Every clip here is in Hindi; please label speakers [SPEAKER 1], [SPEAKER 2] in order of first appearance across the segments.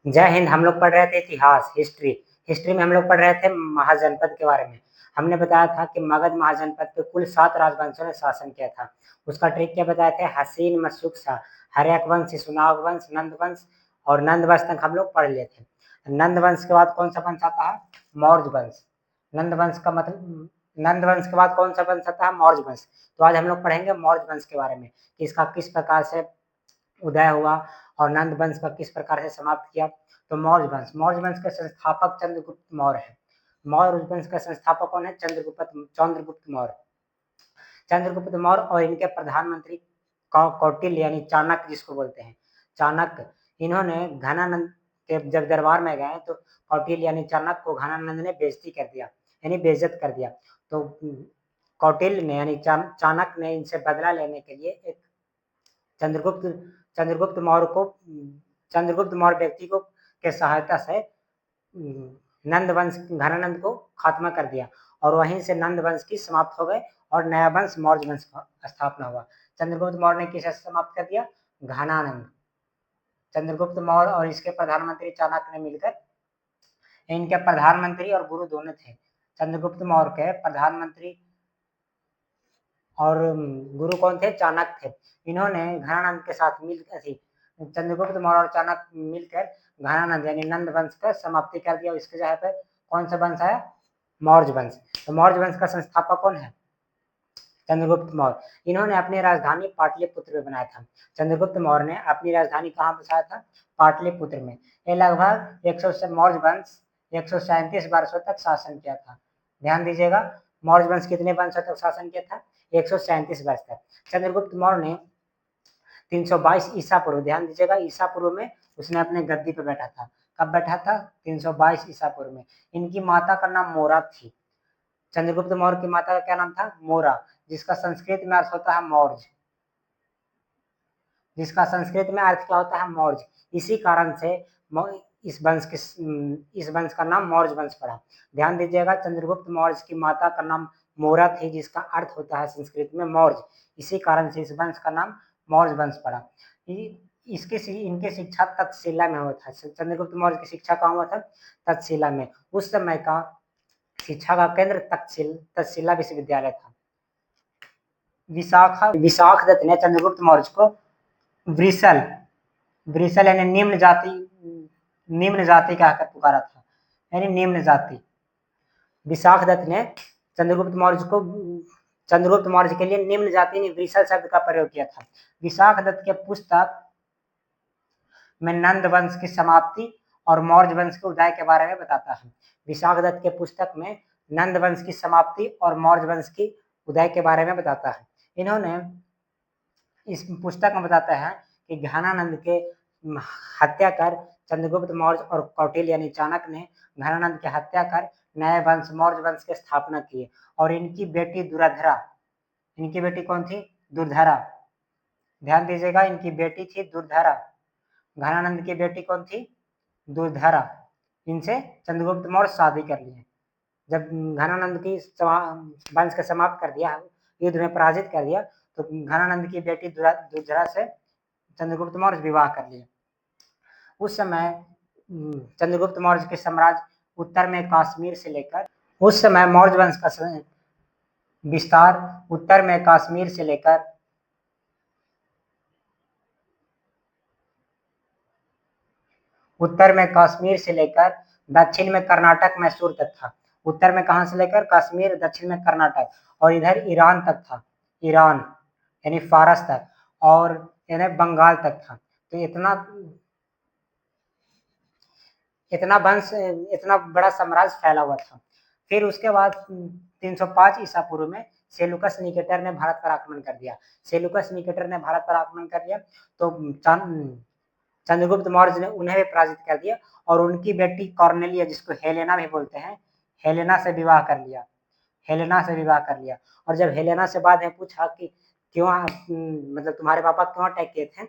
[SPEAKER 1] जय हिंद। हम लोग पढ़ रहे थे इतिहास, हिस्ट्री। हिस्ट्री में हम लोग पढ़ रहे थे महाजनपद के बारे में। हमने बताया था कि मगध महाजनपद पे कुल 7 राजवंशों ने शासन किया था। उसका ट्रिक क्या बताए थे? हसीन, मशुकसा, हर्यक वंश, शिशुनाग वंश, नंद वंश और नंद वंश तक हम लोग पढ़ लिए थे। नंद वंश के बाद कौन सा वंश आता है? मौर्य वंश। नंद वंश का मतलब, नंद वंश के बाद कौन सा वंश आता है? मौर्य वंश। तो आज हम लोग पढ़ेंगे मौर्य वंश के बारे में कि इसका किस प्रकार से उदय हुआ और नंद वंश का किस प्रकार से समाप्त किया। तो मौर्य वंश के संस्थापक चंद्रगुप्त मौर्य है। मौर्य वंश का संस्थापक कौन है? चंद्रगुप्त मौर्य। चंद्रगुप्त मौर्य और इनके प्रधानमंत्री कौटिल्य यानी चाणक्य जिसको बोलते हैं, चाणक्य। इन्होंने घनानंद के जब दरबार में गए तो कौटिल्य यानी चाणक्य को घनानंद ने बेइज्जती कर दिया, यानी बेइज्जत कर दिया। तो कौटिल्य ने यानी चाणक्य ने इनसे बदला लेने के लिए एक चंद्रगुप्त चंद्रगुप्त मौर्य को चंद्रगुप्त मौर्य व्यक्ति को के सहायता से नंद वंश घनानंद को खात्मा कर दिया और वहीं से नंद वंश की समाप्त हो गए और नया वंश मौर्य वंश का स्थापना हुआ। चंद्रगुप्त मौर्य ने किसे समाप्त कर दिया? घनानंद। चंद्रगुप्त मौर्य और इसके प्रधानमंत्री चाणक्य ने मिलकर, इनके प्रधानमंत्री और गुरु दोनों थे। चंद्रगुप्त मौर्य के प्रधानमंत्री और गुरु कौन थे? चाणक्य थे। इन्होंने घनानंद के साथ मिलकर चंद्रगुप्त मौर्य और चाणक्य मिलकर घनानंद यानी नंद वंश का समाप्ति कर दिया। इसके जगह पर कौन सा वंश आया? मौर्य वंश। तो मौर्य वंश का संस्थापक कौन है? चंद्रगुप्त मौर्य। इन्होंने अपनी राजधानी पाटलिपुत्र में बनाया था। चंद्रगुप्त मौर्य ने अपनी राजधानी कहाँ बसाया था? पाटलिपुत्र में। ये लगभग 100 मौर्य वंश 137 वर्षों तक शासन किया था। ध्यान दीजिएगा, मौर्य वंश कितने वर्षों तक शासन किया था? 137 वर्ष तक। चंद्रगुप्त मौर्य ने 322 ईसा पूर्व, ध्यान दीजिएगा, ईसा पूर्व में उसने अपने गद्दी पर बैठा था। कब बैठा था? 322 ईसा पूर्व में। इनकी माता का नाम मोरा थी। चंद्रगुप्त मौर्य की माता का क्या नाम था? मोरा, जिसका संस्कृत में अर्थ होता है मौर्य। जिसका संस्कृत में अर्थ क्या होता है? मौर्य। इसी कारण से इस वंश का नाम मौर्य वंश पड़ा। ध्यान दीजिएगा, चंद्रगुप्त मौर्य की माता का नाम मोरा थी, जिसका अर्थ होता है संस्कृत में मौर्य। इसी कारण से इस वंश का नाम मौर्य वंश पड़ा। इनके शिक्षा तक्षशिला में हुआ था। चंद्रगुप्त मौर्य की शिक्षा कहाँ हुआ था? तक्षशिला में। उस समय का शिक्षा का केंद्र तक्षशिला विश्वविद्यालय था। विशाख दत्त ने चंद्रगुप्त मौर्य को वृषल वृषल यानी निम्न जाति कहकर पुकारा था, यानी निम्न जाति। विशाख दत्त ने चंद्रगुप्त मौर्य के लिए निम्न जाति यानी वृषल शब्द का प्रयोग किया था। विशाख दत्त के पुस्तक में नंद वंश की समाप्ति और मौर्य वंश के उदय के बारे में बताता है। विशाख दत्त के पुस्तक में नंद वंश की समाप्ति और मौर्य वंश की उदय के बारे में बताता है। इन्होंने इस पुस्तक में बताता है कि घनानंद के हत्या कर चंद्रगुप्त मौर्य और कौटिल्य यानी चाणक्य ने घनानंद की हत्या कर नए वंश मौर्य वंश की स्थापना की और इनकी बेटी दुर्धरा, इनकी बेटी कौन थी? दुर्धरा। ध्यान दीजिएगा, इनकी बेटी थी दुर्धरा। घनानंद की बेटी कौन थी? दुर्धरा। इनसे चंद्रगुप्त मौर्य शादी कर लिए। जब घनानंद की वंश का समाप्त कर दिया, युद्ध में पराजित कर दिया, तो घनानंद की बेटी दुर्धरा से चंद्रगुप्त मौर्य विवाह कर लिया। उस समय चंद्रगुप्त मौर्य के साम्राज्य उत्तर में कश्मीर से लेकर, उस समय मौर्य वंश का विस्तार उत्तर में कश्मीर से लेकर दक्षिण में कर्नाटक मैसूर तक था। उत्तर में कहां से लेकर? कश्मीर, दक्षिण में कर्नाटक और इधर ईरान तक था। ईरान यानी फारस तक और यानी बंगाल तक था। तो इतना बड़ा साम्राज्य फैला हुआ था। फिर उसके बाद 305 ईसा पूर्व में सेलुकस निकेटर ने भारत पर आक्रमण कर दिया। सेलुकस निकेटर ने भारत पर आक्रमण कर दिया तो चंद्रगुप्त मौर्य ने उन्हें भी पराजित कर दिया और उनकी बेटी कॉर्नेलिया, जिसको हेलेना भी बोलते हैं, हेलेना से विवाह कर लिया। हेलेना से विवाह कर लिया। और जब हेलेना से बाद में पूछा कि क्यों, मतलब तुम्हारे पापा क्यों अटैक किए थे,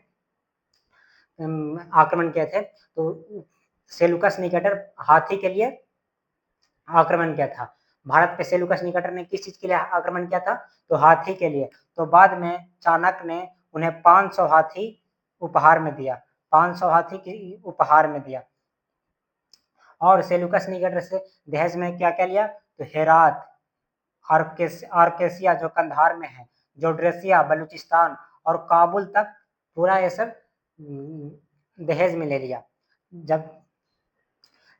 [SPEAKER 1] आक्रमण किए थे, तो सेलुकस निकेटर हाथी के लिए आक्रमण किया था। भारत पे सेलुकस निकेटर ने किस चीज के लिए आक्रमण किया था? तो हाथी के लिए। तो बाद में चाणक्य ने उन्हें 500 हाथी उपहार में दिया। 500 हाथी की उपहार में दिया। और सेल्यूकस निकेटर से दहेज में क्या क्या लिया, तो हेरात, आर्केसिया जो कंधार में है, जोड्रेसिया बलूचिस्तान और काबुल तक पूरा ये सब दहेज में ले लिया। जब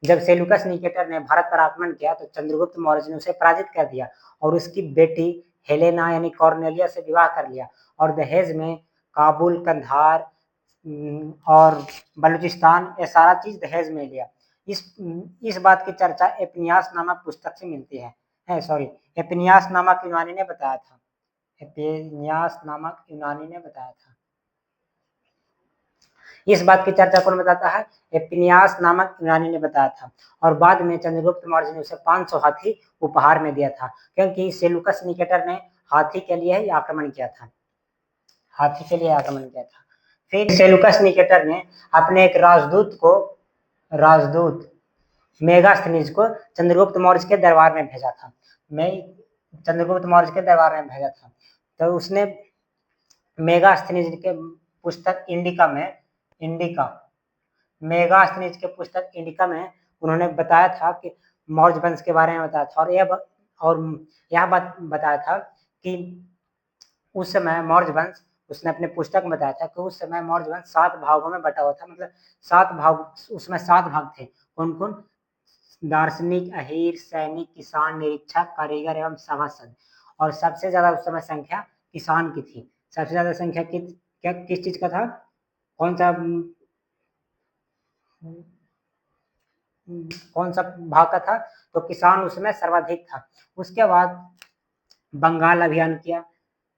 [SPEAKER 1] जब सेल्यूकस निकेटर ने भारत पर आक्रमण किया तो चंद्रगुप्त मौर्य ने उसे पराजित कर दिया और उसकी बेटी हेलेना यानी कॉर्नेलिया से विवाह कर लिया और दहेज में काबुल, कंधार और बलूचिस्तान ये सारा चीज दहेज में लिया। इस बात की चर्चा एपिनियास नामक पुस्तक से मिलती है। सॉरी, एपिनियास नामक यूनानी ने बताया था। एपिनियास नामक यूनानी ने बताया था। इस बात की चर्चा कौन बताता है, एपिनियास नामक यूनानी ने बताया था। और बाद में चंद्रगुप्त मौर्य ने उसे 500 हाथी उपहार में दिया था, क्योंकि सेल्यूकस निकेटर ने हाथी के लिए ही आक्रमण किया था, हाथी के लिए आक्रमण किया था। फिर सेल्यूकस निकेटर ने अपने एक राजदूत मेगास्थनीज को चंद्रगुप्त मौर्य के दरबार में भेजा था। चंद्रगुप्त मौर्य के दरबार में भेजा था, तो उसने मेगास्थनीज के पुस्तक मेगास्थनीज के पुस्तक इंडिका में उन्होंने बताया था कि मौर्य वंश के बारे में बताया था, और यह बात बताया था कि उस समय मौर्य वंश, उसने अपने पुस्तक में बताया था कि उस समय मौर्य वंश 7 भागों में बटा हुआ था, मतलब 7 भाग, उसमें 7 भाग थे। कौन कौन, दार्शनिक, अहीर, सैनिक, किसान, निरीक्षक, कारीगर एवं सभासद। और सबसे ज्यादा उस समय संख्या किसान की थी। सबसे ज्यादा संख्या किस चीज का था, कौन सा भाग का था, तो किसान उसमें सर्वाधिक था। उसके बाद बंगाल अभियान किया,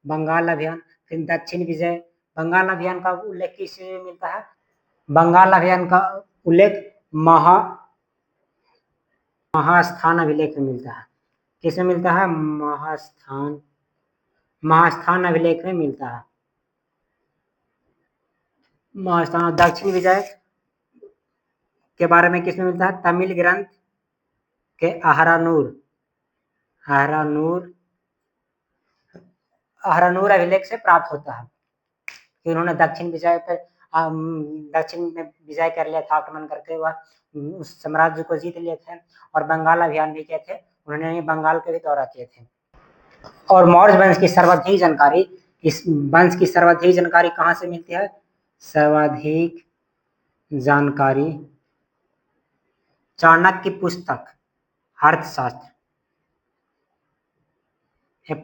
[SPEAKER 1] बंगाल अभियान, फिर दक्षिण विजय। बंगाल अभियान का उल्लेख किस में मिलता है, बंगाल अभियान का उल्लेख महास्थान अभिलेख में मिलता है। किसमें मिलता है, महास्थान अभिलेख में मिलता है। महास्थान। दक्षिण विजय के बारे में किसमें मिलता है, तमिल ग्रंथ के अहरानूर अभिलेख से प्राप्त होता है कि उन्होंने दक्षिण में विजय कर लिया था, आक्रमण करके वह उस साम्राज्य को जीत लिए थे, और बंगाल अभियान भी किए थे उन्होंने, बंगाल के भी दौरा किए थे। और मौर्य वंश की सर्वाधिक जानकारी, इस वंश की सर्वाधिक जानकारी कहाँ से मिलती है, सर्वाधिक जानकारी चाणक्य की पुस्तक अर्थशास्त्र।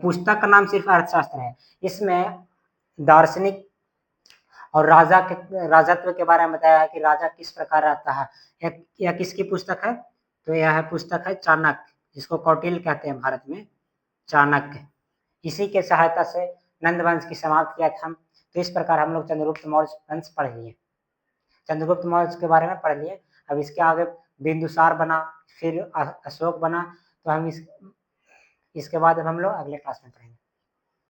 [SPEAKER 1] पुस्तक का नाम सिर्फ अर्थशास्त्र है। इसमें दार्शनिक और राजत्व के बारे में बताया है कि राजा किस प्रकार रहता है। यह किसकी पुस्तक है, तो यह पुस्तक है चाणक्य, जिसको कौटिल्य कहते हैं भारत में, चाणक्य। इसी के सहायता से नंद वंश की समाप्त किया था। तो इस प्रकार हम लोग चंद्रगुप्त मौर्य वंश पढ़ लिए, चंद्रगुप्त मौर्य के बारे में पढ़ लिए। अब इसके आगे बिंदुसार बना, फिर अशोक बना, तो हम इसके बाद हम लोग अगले क्लास में पढ़ेंगे।